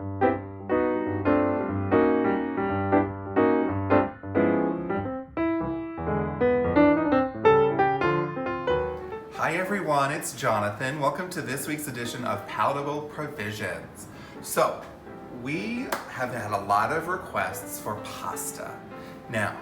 Hi everyone, it's Jonathan. Welcome to this week's edition of Palatable Provisions. So, we have had a lot of requests for pasta. Now,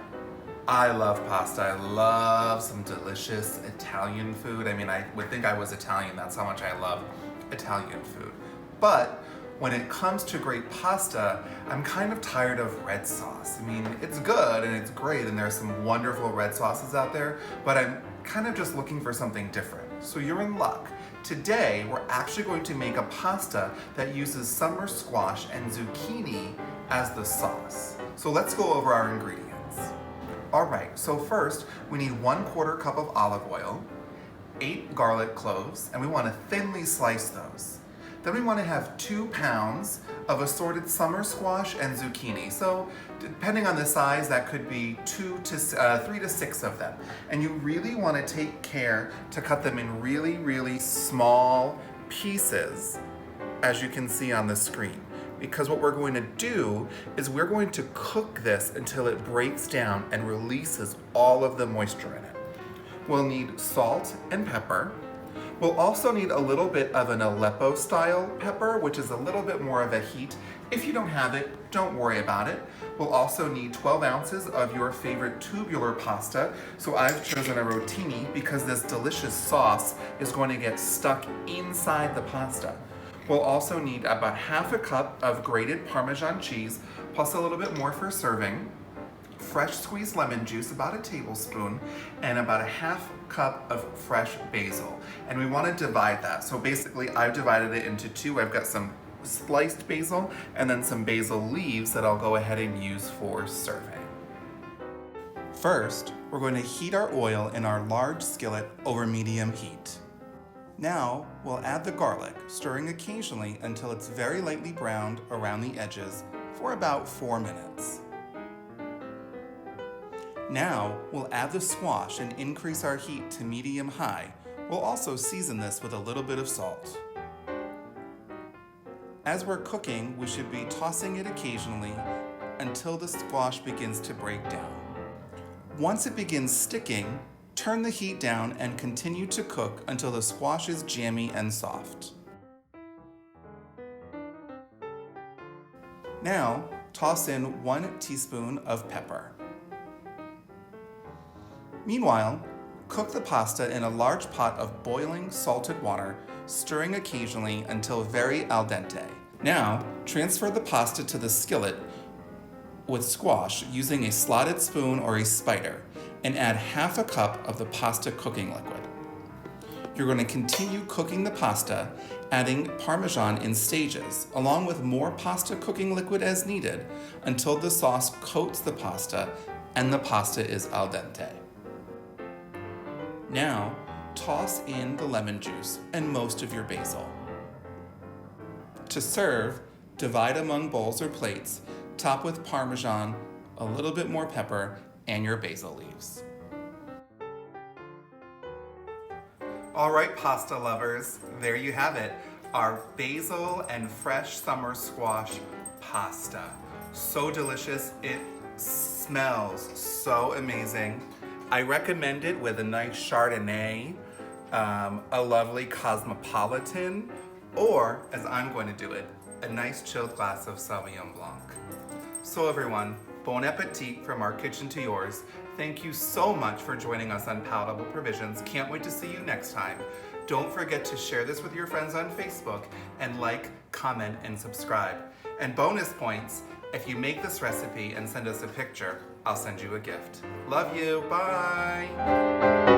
I love pasta. I love some delicious Italian food. I mean, I would think I was Italian. That's how much I love Italian food. But when it comes to great pasta, I'm kind of tired of red sauce. I mean, it's good and it's great and there's some wonderful red sauces out there, but I'm kind of just looking for something different. So you're in luck. Today, we're actually going to make a pasta that uses summer squash and zucchini as the sauce. So let's go over our ingredients. All right, so first, we need 1/4 cup of olive oil, 8 garlic cloves, and we want to thinly slice those. Then we want to have 2 pounds of assorted summer squash and zucchini. So depending on the size, that could be 3 to 6 of them. And you really want to take care to cut them in really, really small pieces, as you can see on the screen. Because what we're going to do is we're going to cook this until it breaks down and releases all of the moisture in it. We'll need salt and pepper. We'll also need a little bit of an Aleppo style pepper, which is a little bit more of a heat. If you don't have it, don't worry about it. We'll also need 12 ounces of your favorite tubular pasta. So I've chosen a rotini because this delicious sauce is going to get stuck inside the pasta. We'll also need about 1/2 cup of grated Parmesan cheese, plus a little bit more for serving. Fresh squeezed lemon juice, about a tablespoon, and about 1/2 cup of fresh basil. And we want to divide that. So basically I've divided it into 2. I've got some sliced basil and then some basil leaves that I'll go ahead and use for serving. First, we're going to heat our oil in our large skillet over medium heat. Now, we'll add the garlic, stirring occasionally until it's very lightly browned around the edges for about 4 minutes. Now, we'll add the squash and increase our heat to medium-high. We'll also season this with a little bit of salt. As we're cooking, we should be tossing it occasionally until the squash begins to break down. Once it begins sticking, turn the heat down and continue to cook until the squash is jammy and soft. Now, toss in 1 teaspoon of pepper. Meanwhile, cook the pasta in a large pot of boiling salted water, stirring occasionally until very al dente. Now, transfer the pasta to the skillet with squash using a slotted spoon or a spider, and add 1/2 cup of the pasta cooking liquid. You're going to continue cooking the pasta, adding Parmesan in stages, along with more pasta cooking liquid as needed, until the sauce coats the pasta and the pasta is al dente. Now, toss in the lemon juice and most of your basil. To serve, divide among bowls or plates, top with Parmesan, a little bit more pepper, and your basil leaves. All right, pasta lovers, there you have it, our basil and fresh summer squash pasta. So delicious, it smells so amazing. I recommend it with a nice Chardonnay, a lovely Cosmopolitan, or, as I'm going to do it, a nice chilled glass of Sauvignon Blanc. So everyone, bon appetit from our kitchen to yours. Thank you so much for joining us on Palatable Provisions. Can't wait to see you next time. Don't forget to share this with your friends on Facebook and like, comment, and subscribe. And bonus points, if you make this recipe and send us a picture, I'll send you a gift. Love you, bye!